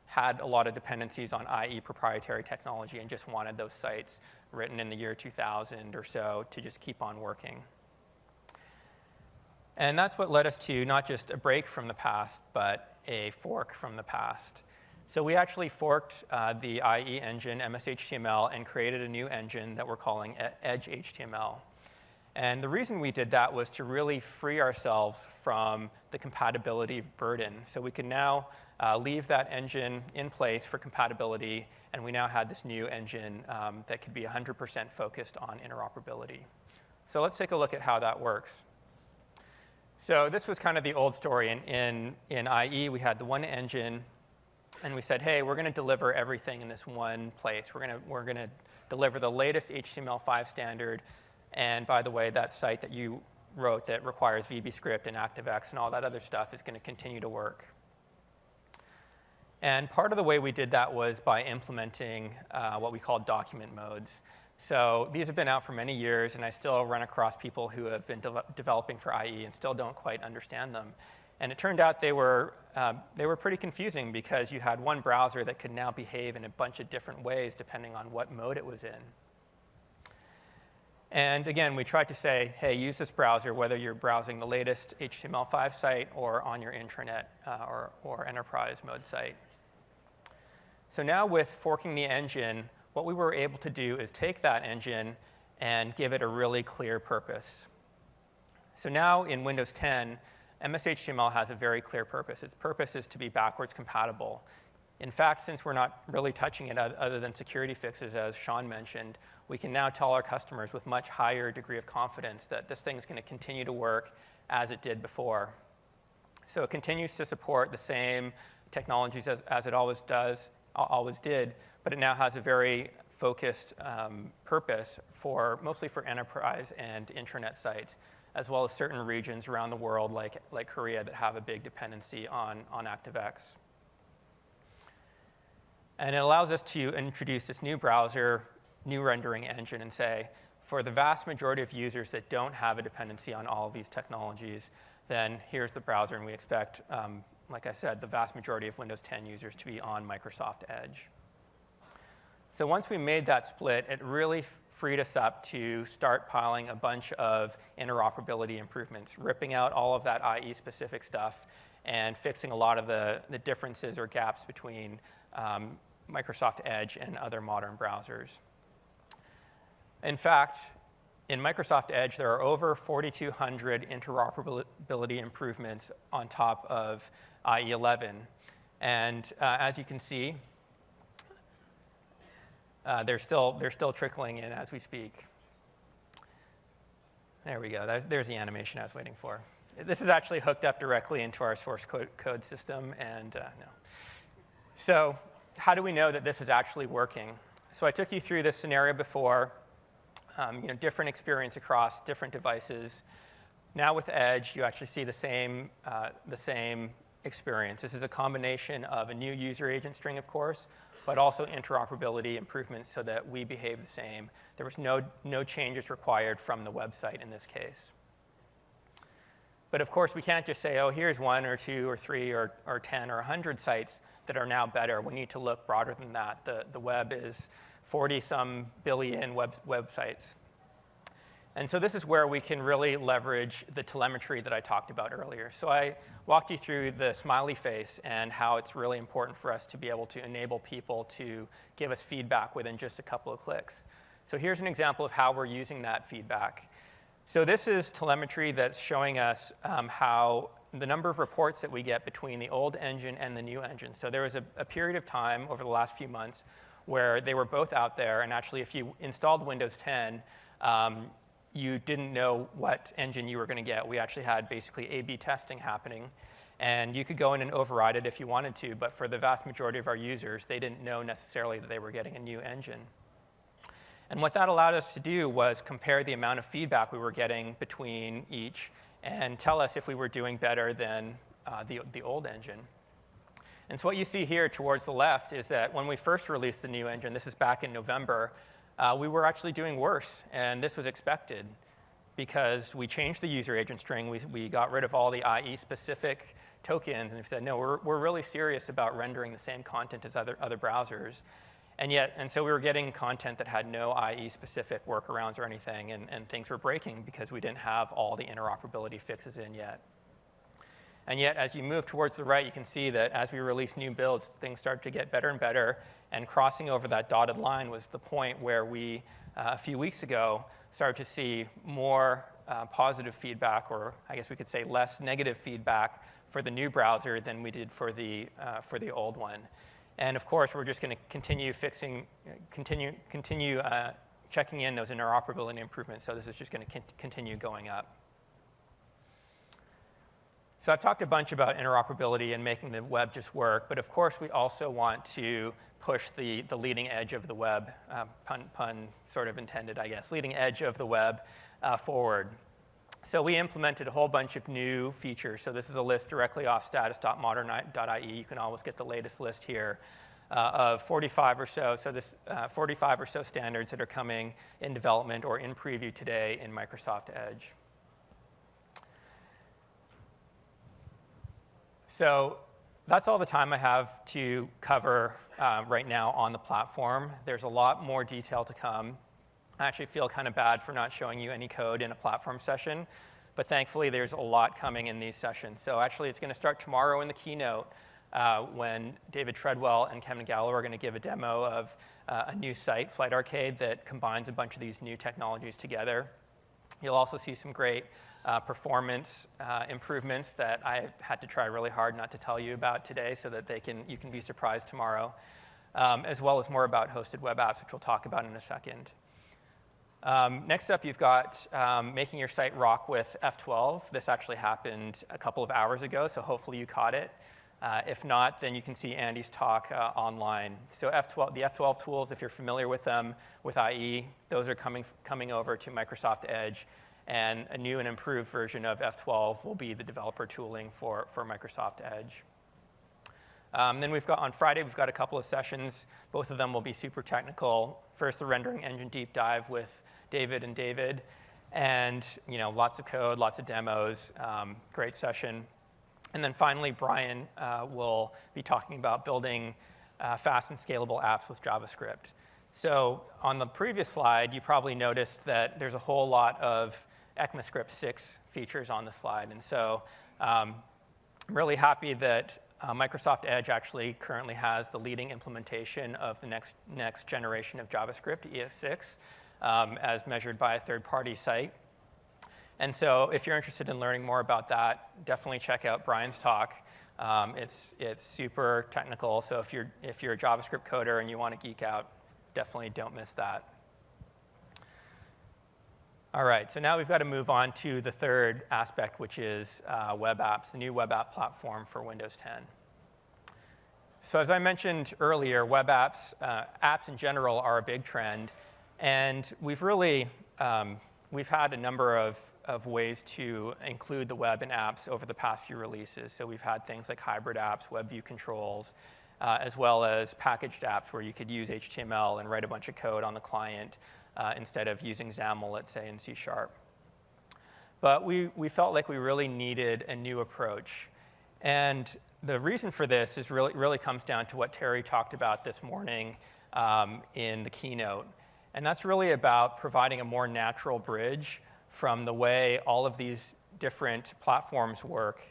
had a lot of dependencies on IE proprietary technology and just wanted those sites written in the year 2000 or so to just keep on working. And that's what led us to not just a break from the past, but a fork from the past. So we actually forked the IE engine, MS-HTML, and created a new engine that we're calling Edge HTML. And the reason we did that was to really free ourselves from the compatibility burden. So we can now leave that engine in place for compatibility, and we now had this new engine that could be 100% focused on interoperability. So let's take a look at how that works. So this was kind of the old story. In IE, we had the one engine, and we said, hey, we're going to deliver everything in this one place. We're going to deliver the latest HTML5 standard. And by the way, that site that you wrote that requires VBScript and ActiveX and all that other stuff is going to continue to work. And part of the way we did that was by implementing what we call document modes. So these have been out for many years, and I still run across people who have been developing for IE and still don't quite understand them. And it turned out they were pretty confusing because you had one browser that could now behave in a bunch of different ways depending on what mode it was in. And again, we tried to say, hey, use this browser whether you're browsing the latest HTML5 site or on your intranet or enterprise mode site. So now with forking the engine, what we were able to do is take that engine and give it a really clear purpose. So now in Windows 10, MS-HTML has a very clear purpose. Its purpose is to be backwards compatible. In fact, since we're not really touching it other than security fixes, as Sean mentioned, we can now tell our customers with much higher degree of confidence that this thing is going to continue to work as it did before. So it continues to support the same technologies as it always does. always did, but it now has a very focused purpose mostly for enterprise and intranet sites, as well as certain regions around the world like Korea that have a big dependency on ActiveX. And it allows us to introduce this new browser, new rendering engine, and say, for the vast majority of users that don't have a dependency on all of these technologies, then here's the browser, and we expect, like I said, the vast majority of Windows 10 users to be on Microsoft Edge. So once we made that split, it really freed us up to start piling a bunch of interoperability improvements, ripping out all of that IE-specific stuff and fixing a lot of the differences or gaps between Microsoft Edge and other modern browsers. In fact, in Microsoft Edge, there are over 4,200 interoperability improvements on top of IE 11. And as you can see, they're still trickling in as we speak. There we go. There's the animation I was waiting for. This is actually hooked up directly into our source code system, and no. So how do we know that this is actually working? So I took you through this scenario before, different experience across different devices. Now with Edge, you actually see the same experience. This is a combination of a new user agent string, of course, but also interoperability improvements so that we behave the same. There was no changes required from the website in this case. But of course, we can't just say, oh, here's 1 or 2 or 3 or 10 or 100 sites that are now better. We need to look broader than that. The web is 40-some billion websites. And so this is where we can really leverage the telemetry that I talked about earlier. So I walked you through the smiley face and how it's really important for us to be able to enable people to give us feedback within just a couple of clicks. So here's an example of how we're using that feedback. So this is telemetry that's showing us how the number of reports that we get between the old engine and the new engine. So there was a period of time over the last few months where they were both out there, and actually if you installed Windows 10, you didn't know what engine you were going to get. We actually had basically A/B testing happening, and you could go in and override it if you wanted to, but for the vast majority of our users, they didn't know necessarily that they were getting a new engine. And what that allowed us to do was compare the amount of feedback we were getting between each and tell us if we were doing better than the old engine. And so what you see here towards the left is that when we first released the new engine, this is back in November, we were actually doing worse, and this was expected because we changed the user agent string. We got rid of all the IE-specific tokens, and we said, no, we're really serious about rendering the same content as other browsers. And so we were getting content that had no IE-specific workarounds or anything, and things were breaking because we didn't have all the interoperability fixes in yet. And yet, as you move towards the right, you can see that as we release new builds, things start to get better and better. And crossing over that dotted line was the point where we, a few weeks ago, started to see more positive feedback, or I guess we could say less negative feedback for the new browser than we did for the old one. And of course, we're just going to continue checking in those interoperability improvements. So this is just going to continue going up. So I've talked a bunch about interoperability and making the web just work, but of course we also want to push the leading edge of the web, pun sort of intended, I guess, leading edge of the web forward. So we implemented a whole bunch of new features. So this is a list directly off status.modern.ie. You can always get the latest list here of 45 or so. So this 45 or so standards that are coming in development or in preview today in Microsoft Edge. So that's all the time I have to cover right now on the platform. There's a lot more detail to come. I actually feel kind of bad for not showing you any code in a platform session, but thankfully there's a lot coming in these sessions. So actually it's going to start tomorrow in the keynote when David Treadwell and Kevin Gallo are going to give a demo of a new site, Flight Arcade, that combines a bunch of these new technologies together. You'll also see some great performance improvements that I had to try really hard not to tell you about today so that you can be surprised tomorrow, as well as more about hosted web apps, which we'll talk about in a second. Next up, you've got making your site rock with F12. This actually happened a couple of hours ago, so hopefully you caught it. If not, then you can see Andy's talk online. So the F12 tools, if you're familiar with them with IE, those are coming over to Microsoft Edge. And a new and improved version of F12 will be the developer tooling for Microsoft Edge. Then on Friday, we've got a couple of sessions. Both of them will be super technical. First, the rendering engine deep dive with David and David. And lots of code, lots of demos, great session. And then finally, Brian will be talking about building fast and scalable apps with JavaScript. So on the previous slide, you probably noticed that there's a whole lot of ECMAScript 6 features on the slide. And so I'm really happy that Microsoft Edge actually currently has the leading implementation of the next generation of JavaScript, ES6, as measured by a third-party site. And so if you're interested in learning more about that, definitely check out Brian's talk. It's super technical, so if you're a JavaScript coder and you want to geek out, definitely don't miss that. All right, so now we've got to move on to the third aspect, which is web apps, the new web app platform for Windows 10. So as I mentioned earlier, web apps, apps in general, are a big trend. And we've had a number of ways to include the web in apps over the past few releases. So we've had things like hybrid apps, web view controls, as well as packaged apps where you could use HTML and write a bunch of code on the client instead of using XAML, let's say, in C#. But we felt like we really needed a new approach. And the reason for this is really comes down to what Terry talked about this morning in the keynote. And that's really about providing a more natural bridge from the way all of these different platforms work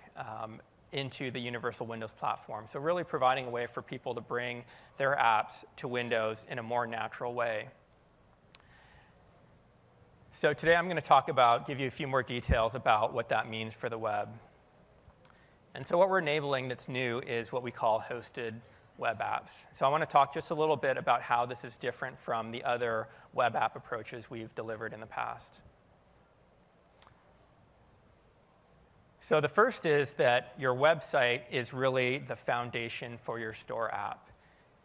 into the Universal Windows platform. So really providing a way for people to bring their apps to Windows in a more natural way. So today I'm going to give you a few more details about what that means for the web. And so what we're enabling that's new is what we call hosted web apps. So I want to talk just a little bit about how this is different from the other web app approaches we've delivered in the past. So the first is that your website is really the foundation for your store app.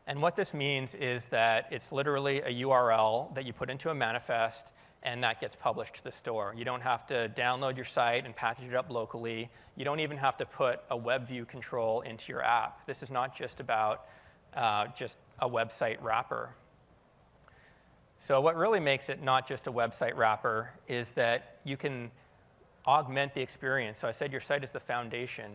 And what this means is that it's literally a URL that you put into a manifest, and that gets published to the store. You don't have to download your site and package it up locally. You don't even have to put a web view control into your app. This is not just about just a website wrapper. So what really makes it not just a website wrapper is that you can augment the experience. So I said your site is the foundation.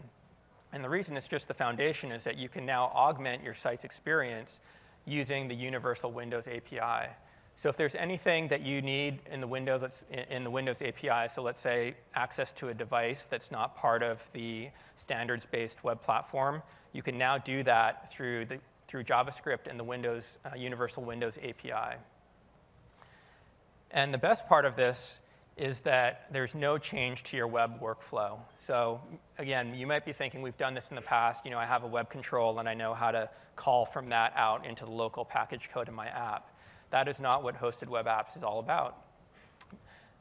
And the reason it's just the foundation is that you can now augment your site's experience using the Universal Windows API. So if there's anything that you need in the Windows API, so let's say access to a device that's not part of the standards-based web platform, you can now do that through JavaScript and the Universal Windows API. And the best part of this is that there's no change to your web workflow. So again, you might be thinking, we've done this in the past. I have a web control, and I know how to call from that out into the local package code in my app. That is not what hosted web apps is all about.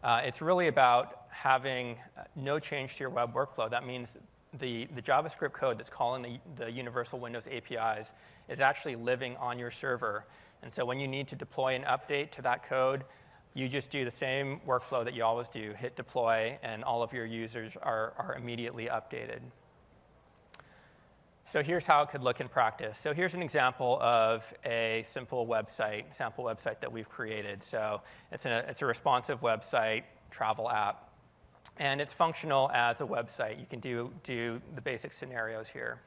It's really about having no change to your web workflow. That means the JavaScript code that's calling the Universal Windows APIs is actually living on your server. And so when you need to deploy an update to that code, you just do the same workflow that you always do, hit deploy, and all of your users are immediately updated. So here's how it could look in practice. So here's an example of a sample website that we've created. So it's a responsive website, travel app, and it's functional as a website. You can do the basic scenarios here.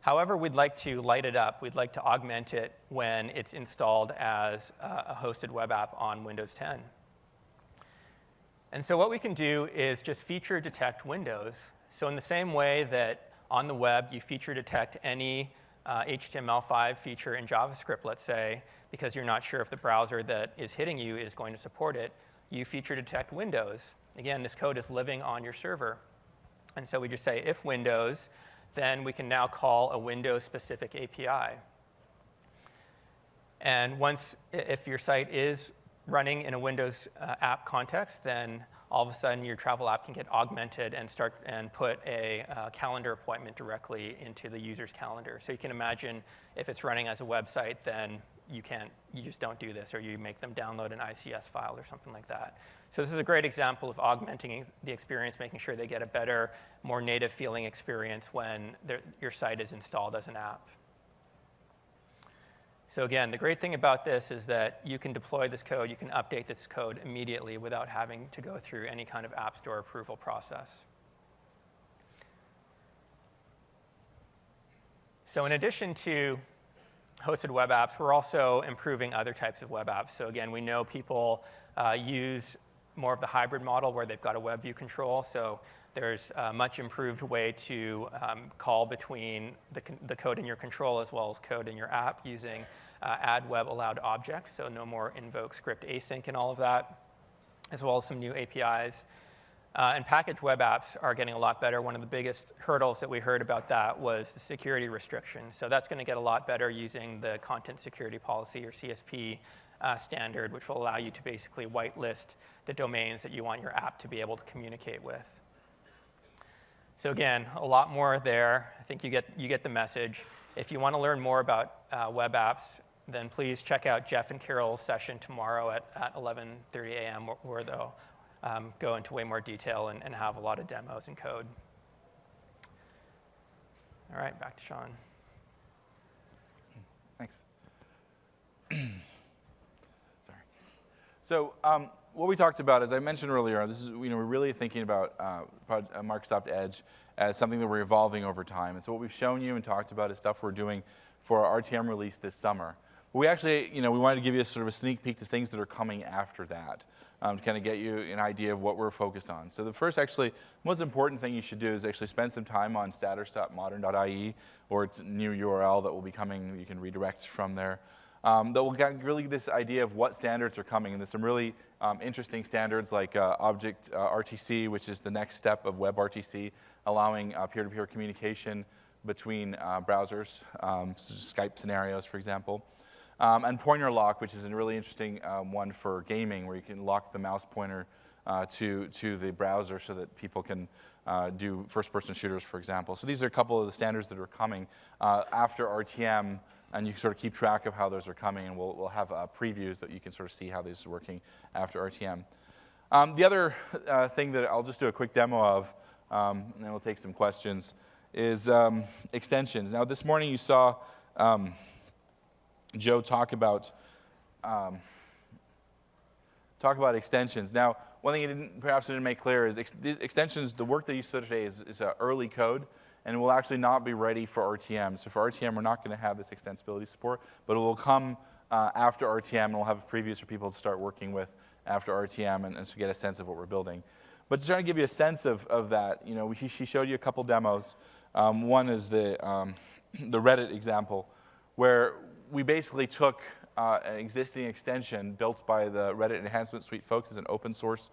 However, we'd like to light it up. We'd like to augment it when it's installed as a hosted web app on Windows 10. And so what we can do is just feature detect windows. So in the same way that on the web, you feature detect any HTML5 feature in JavaScript, let's say, because you're not sure if the browser that is hitting you is going to support it, you feature detect Windows. Again, this code is living on your server. And so we just say if Windows, then we can now call a Windows-specific API. And if your site is running in a Windows app context, then all of a sudden your travel app can get augmented and put a calendar appointment directly into the user's calendar. So you can imagine if it's running as a website, then you just don't do this, or you make them download an ICS file or something like that. So this is a great example of augmenting the experience, making sure they get a better, more native feeling experience when your site is installed as an app. So again, the great thing about this is that you can deploy this code, you can update this code immediately without having to go through any kind of App Store approval process. So in addition to hosted web apps, we're also improving other types of web apps. So again, we know people use more of the hybrid model where they've got a web view control. So there's a much improved way to call between the code in your control as well as code in your app using add web allowed objects. So no more invoke script async and all of that, as well as some new APIs. And packaged web apps are getting a lot better. One of the biggest hurdles that we heard about that was the security restrictions. So that's going to get a lot better using the content security policy, or CSP standard, which will allow you to basically whitelist the domains that you want your app to be able to communicate with. So again, a lot more there. I think you get the message. If you want to learn more about web apps, then please check out Jeff and Carol's session tomorrow at 11:30 a.m. where they'll go into way more detail and have a lot of demos and code. All right, back to Sean. Thanks. Sorry. So what we talked about, as I mentioned earlier, this is we're really thinking about Microsoft Edge as something that we're evolving over time. And so what we've shown you and talked about is stuff we're doing for our RTM release this summer. But we actually, we wanted to give you a sort of a sneak peek to things that are coming after that, to kind of get you an idea of what we're focused on. So the first, actually, most important thing you should do is actually spend some time on status.modern.ie, or its new URL that will be coming. You can redirect from there. That will get really this idea of what standards are coming. And there's some really interesting standards like Object RTC, which is the next step of WebRTC, allowing peer-to-peer communication between browsers, so Skype scenarios, for example. And pointer lock, which is a really interesting one for gaming, where you can lock the mouse pointer to the browser so that people can do first-person shooters, for example. So these are a couple of the standards that are coming after RTM, and you sort of keep track of how those are coming, and we'll have previews that you can sort of see how this is working after RTM. The other thing that I'll just do a quick demo of, and then we'll take some questions, is extensions. Now, this morning you saw Joe talk about extensions. Now, one thing he perhaps didn't make clear is these extensions, the work that you saw today is early code, and will actually not be ready for RTM. So for RTM, we're not going to have this extensibility support, but it will come after RTM, and we'll have previews for people to start working with after RTM and to get a sense of what we're building. But to try to give you a sense of that, he showed you a couple demos. One is the Reddit example, where we basically took an existing extension built by the Reddit Enhancement Suite folks. It's an open source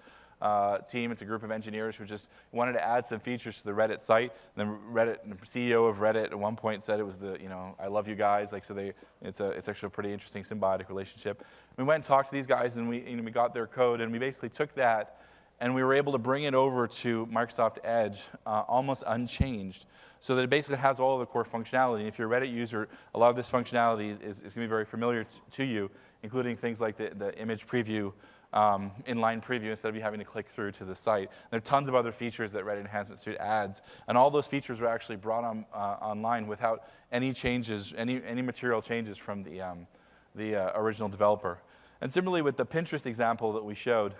team. It's a group of engineers who just wanted to add some features to the Reddit site. And the CEO of Reddit at one point said it was the, I love you guys. Like, so it's actually a pretty interesting symbiotic relationship. We went and talked to these guys, and we got their code, and we basically took that, and we were able to bring it over to Microsoft Edge almost unchanged, so that it basically has all of the core functionality. And if you're a Reddit user, a lot of this functionality is going to be very familiar to you, including things like the image preview, inline preview, instead of you having to click through to the site. There are tons of other features that Reddit Enhancement Suite adds, and all those features were actually brought online without any changes, any material changes from the original developer. And similarly with the Pinterest example that we showed,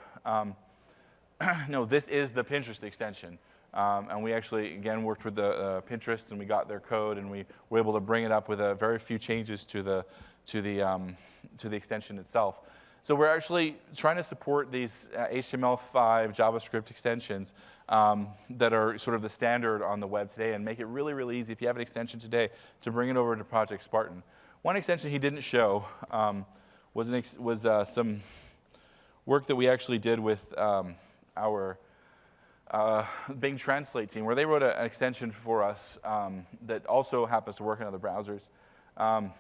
this is the Pinterest extension. And we actually, again, worked with the Pinterest, and we got their code, and we were able to bring it up with a very few changes to the extension itself. So we're actually trying to support these HTML5 JavaScript extensions that are sort of the standard on the web today, and make it really, really easy if you have an extension today to bring it over to Project Spartan. One extension he didn't show was some work that we actually did with our Bing Translate team, where they wrote an extension for us that also happens to work in other browsers. And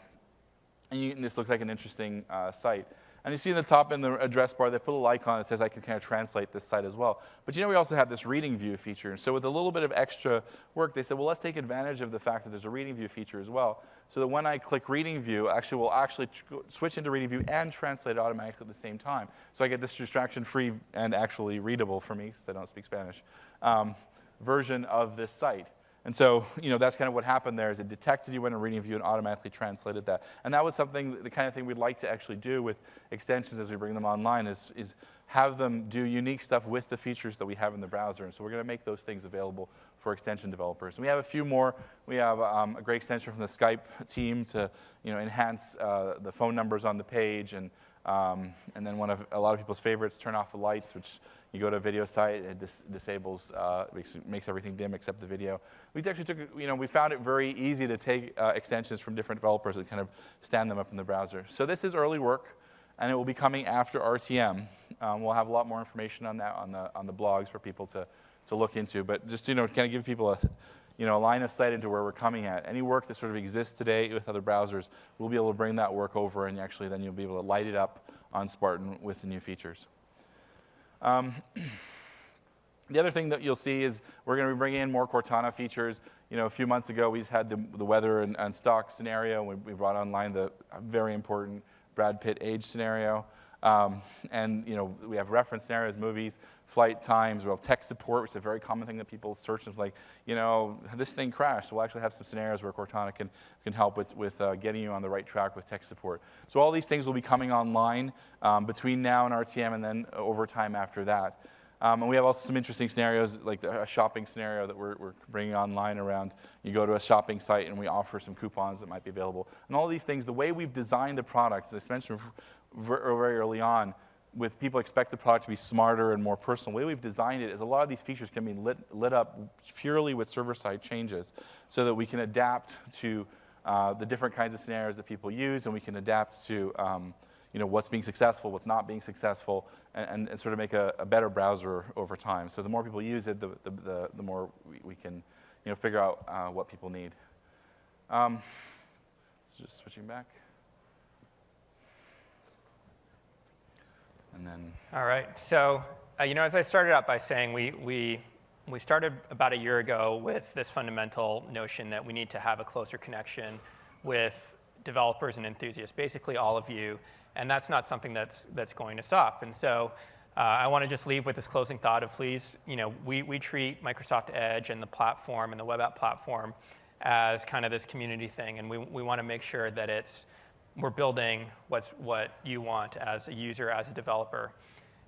this looks like an interesting site. And you see in the top in the address bar, they put a little icon that says I can kind of translate this site as well. But we also have this reading view feature. And so with a little bit of extra work, they said, well, let's take advantage of the fact that there's a reading view feature as well, so that when I click reading view, we'll actually switch into reading view and translate it automatically at the same time. So I get this distraction-free and actually readable for me, since I don't speak Spanish, version of this site. And so, that's kind of what happened there, is it detected you went in reading view and automatically translated that. And that was something, the kind of thing we'd like to actually do with extensions as we bring them online, is have them do unique stuff with the features that we have in the browser. And so we're going to make those things available for extension developers. And we have a few more. We have a great extension from the Skype team to enhance the phone numbers on the page. And then a lot of people's favorites, turn off the lights, which you go to a video site, it disables, makes everything dim except the video. We actually took, we found it very easy to take extensions from different developers and kind of stand them up in the browser. So this is early work, and it will be coming after RTM. We'll have a lot more information on that on the blogs for people to look into. But just to kind of give people a line of sight into where we're coming at. Any work that sort of exists today with other browsers, we'll be able to bring that work over, and actually then you'll be able to light it up on Spartan with the new features. The other thing that you'll see is we're going to be bringing in more Cortana features. A few months ago, we had the weather and stock scenario. We brought online the very important Brad Pitt age scenario. And we have reference scenarios, movies, flight times. We have tech support, which is a very common thing that people search. It's like, this thing crashed. So we'll actually have some scenarios where Cortana can help with getting you on the right track with tech support. So all these things will be coming online between now and RTM, and then over time after that. And we have also some interesting scenarios, like a shopping scenario that we're bringing online around. You go to a shopping site, and we offer some coupons that might be available. And all these things, the way we've designed the product, as I mentioned very early on, with people expect the product to be smarter and more personal, the way we've designed it is a lot of these features can be lit up purely with server-side changes, so that we can adapt to the different kinds of scenarios that people use, and we can adapt to what's being successful, what's not being successful, and sort of make a better browser over time. So the more people use it, the more we can figure out what people need. So just switching back. And then. All right. So as I started out by saying, we started about a year ago with this fundamental notion that we need to have a closer connection with developers and enthusiasts, basically all of you. And that's not something that's going to stop. And so I want to just leave with this closing thought of please, we treat Microsoft Edge and the platform and the web app platform as kind of this community thing. And we want to make sure that we're building what you want as a user, as a developer.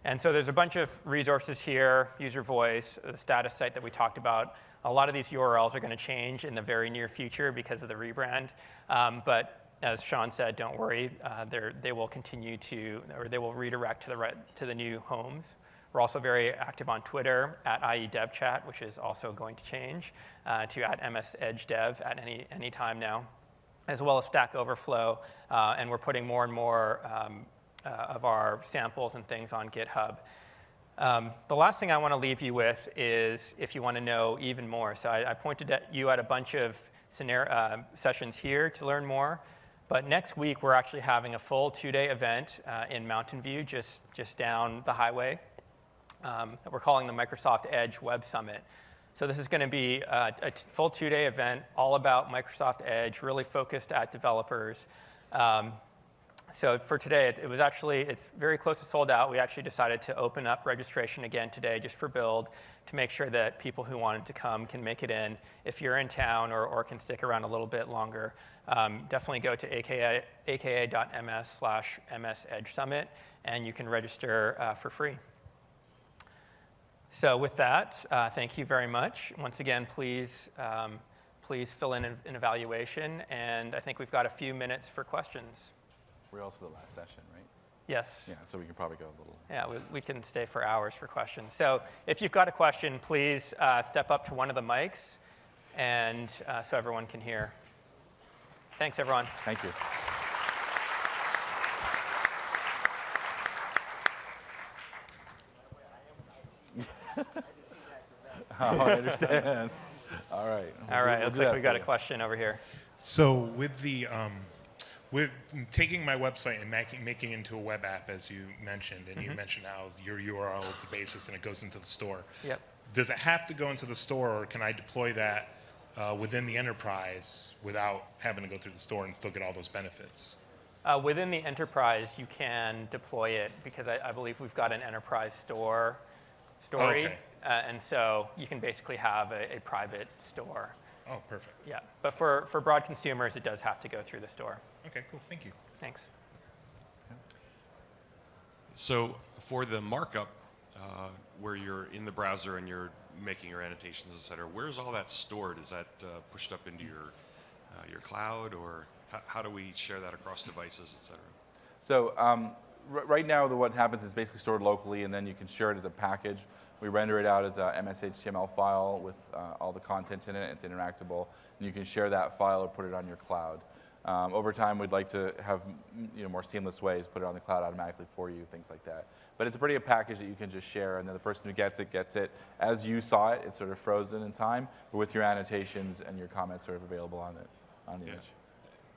And so there's a bunch of resources here, user voice, the status site that we talked about. A lot of these URLs are going to change in the very near future because of the rebrand. But as Sean said, don't worry, they will continue they will redirect to the new homes. We're also very active on Twitter at IEDevChat, which is also going to change to at MSEdgeDev at any time now, as well as Stack Overflow, and we're putting more and more of our samples and things on GitHub. The last thing I want to leave you with is if you want to know even more. So I pointed you at a bunch of sessions here to learn more. But next week, we're actually having a full 2-day event in Mountain View, just down the highway, that we're calling the Microsoft Edge Web Summit. So this is going to be a full 2-day event all about Microsoft Edge, really focused at developers. So for today, it's very close to sold out. We actually decided to open up registration again today just for Build to make sure that people who wanted to come can make it in. If you're in town or can stick around a little bit longer, definitely go to aka.ms/MSEdgeSummit, and you can register for free. So with that, thank you very much. Once again, please fill in an evaluation, and I think we've got a few minutes for questions. We're also the last session, right? Yes. Yeah, so we can probably go a little. Yeah, we can stay for hours for questions. So if you've got a question, please step up to one of the mics, and so everyone can hear. Thanks, everyone. Thank you. Oh, I understand. All right. All right, looks like we got a question over here. So with With taking my website and making it into a web app, as you mentioned, and you mentioned how your URL is the basis and it goes into the store. Yep. Does it have to go into the store, or can I deploy that within the enterprise without having to go through the store and still get all those benefits? Within the enterprise, you can deploy it because I believe we've got an enterprise story. Okay. And so you can basically have a private store. Oh, perfect. Yeah. But for broad consumers, it does have to go through the store. Okay, cool. Thank you. Thanks. So for the markup, where you're in the browser and you're making your annotations, et cetera, where's all that stored? Is that pushed up into your cloud, or how do we share that across devices, et cetera? So right now, what happens is basically stored locally, and then you can share it as a package. We render it out as a MS-HTML file with all the content in it. It's interactable, and you can share that file or put it on your cloud. Over time, we'd like to have more seamless ways, put it on the cloud automatically for you, things like that. But it's a pretty package that you can just share, and then the person who gets it as you saw it. It's sort of frozen in time, but with your annotations and your comments sort of available on the image.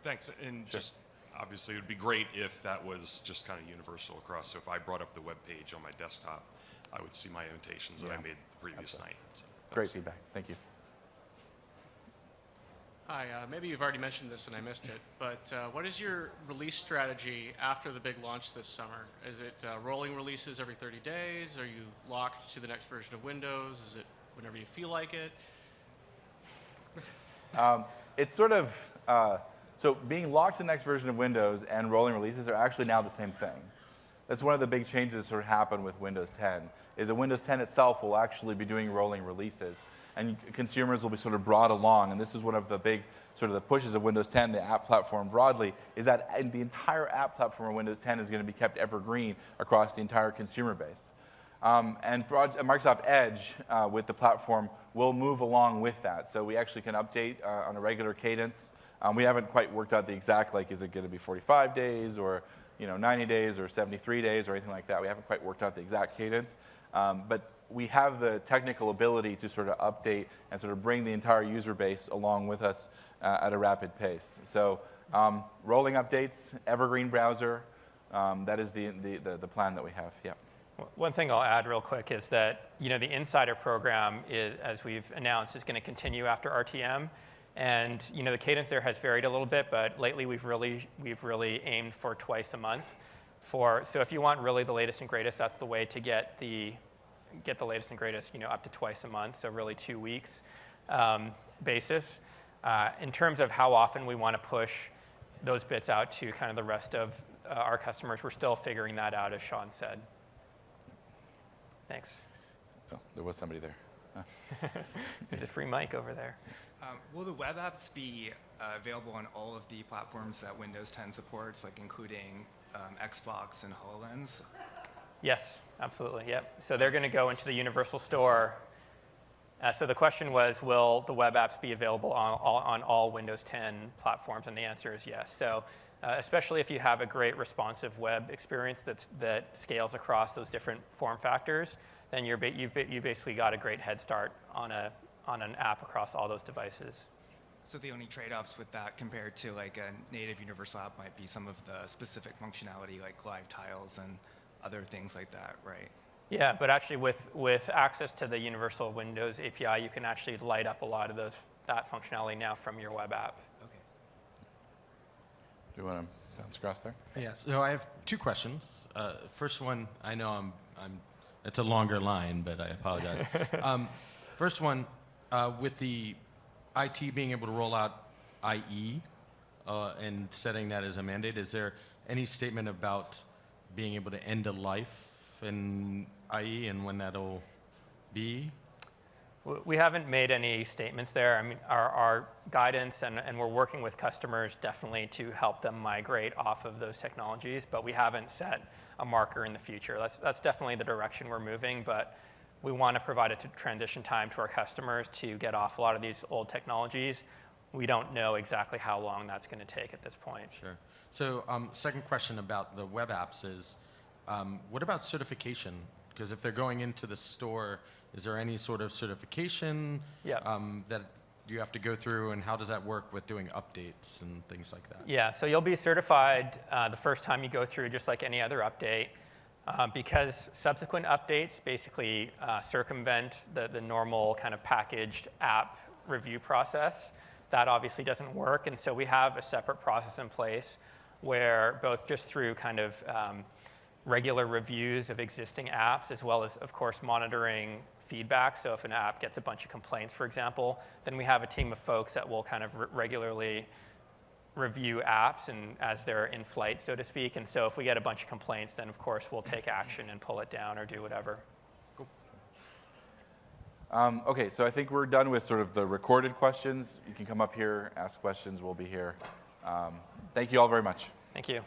Thanks. And just obviously, it would be great if that was just kind of universal across. So if I brought up the web page on my desktop, I would see my annotations that I made the previous night. So Great feedback. Thank you. Hi, maybe you've already mentioned this and I missed it, but what is your release strategy after the big launch this summer? Is it rolling releases every 30 days? Are you locked to the next version of Windows? Is it whenever you feel like it? It's sort of, so being locked to the next version of Windows and rolling releases are actually now the same thing. That's one of the big changes that sort of happened with Windows 10, is that Windows 10 itself will actually be doing rolling releases, and consumers will be sort of brought along. And this is one of the big sort of the pushes of Windows 10, the app platform broadly, is that the entire app platform of Windows 10 is going to be kept evergreen across the entire consumer base. And Microsoft Edge with the platform will move along with that. So we actually can update on a regular cadence. We haven't quite worked out the exact, like, is it going to be 45 days or 90 days or 73 days or anything like that. We haven't quite worked out the exact cadence. But we have the technical ability to sort of update and sort of bring the entire user base along with us at a rapid pace. So rolling updates, evergreen browser, that is the plan that we have. Yeah. One thing I'll add real quick is that the Insider program, as we've announced, is going to continue after RTM. And the cadence there has varied a little bit, but lately we've really aimed for twice a month. So if you want really the latest and greatest, that's the way to get the latest and greatest, up to twice a month. So really 2 weeks basis. In terms of how often we want to push those bits out to kind of the rest of our customers, we're still figuring that out, as Sean said. Thanks. Oh, there was somebody there. There's a free mic over there. Will the web apps be available on all of the platforms that Windows 10 supports, like including Xbox and HoloLens? Yes, absolutely. Yep. So they're going to go into the Universal Store. So the question was, will the web apps be available on all Windows 10 platforms? And the answer is yes. So especially if you have a great responsive web experience that scales across those different form factors, then you've basically got a great head start on an app across all those devices. So the only trade-offs with that compared to like a native universal app might be some of the specific functionality like live tiles and other things like that, right? Yeah, but actually with access to the Universal Windows API, you can actually light up a lot of that functionality now from your web app. Okay. Do you want to bounce across there? Yeah, so I have two questions. First one, I know it's a longer line, but I apologize. First one, with the IT being able to roll out IE and setting that as a mandate, is there any statement about being able to end a life in IE and when that'll be? We haven't made any statements there. I mean, our guidance, and we're working with customers definitely to help them migrate off of those technologies, but we haven't set a marker in the future. That's definitely the direction we're moving, but we want to provide a transition time to our customers to get off a lot of these old technologies. We don't know exactly how long that's going to take at this point. Sure. So second question about the web apps is, what about certification? Because if they're going into the store, is there any sort of certification Yep. that do you have to go through, and how does that work with doing updates and things like that? Yeah, so you'll be certified the first time you go through, just like any other update. Because subsequent updates basically circumvent the normal kind of packaged app review process, that obviously doesn't work. And so we have a separate process in place where both just through kind of regular reviews of existing apps, as well as, of course, monitoring feedback. So if an app gets a bunch of complaints, for example, then we have a team of folks that will kind of regularly review apps and as they're in flight, so to speak. And so if we get a bunch of complaints, then of course we'll take action and pull it down or do whatever. Cool. Okay, so I think we're done with sort of the recorded questions. You can come up here, ask questions. We'll be here. Thank you all very much. Thank you.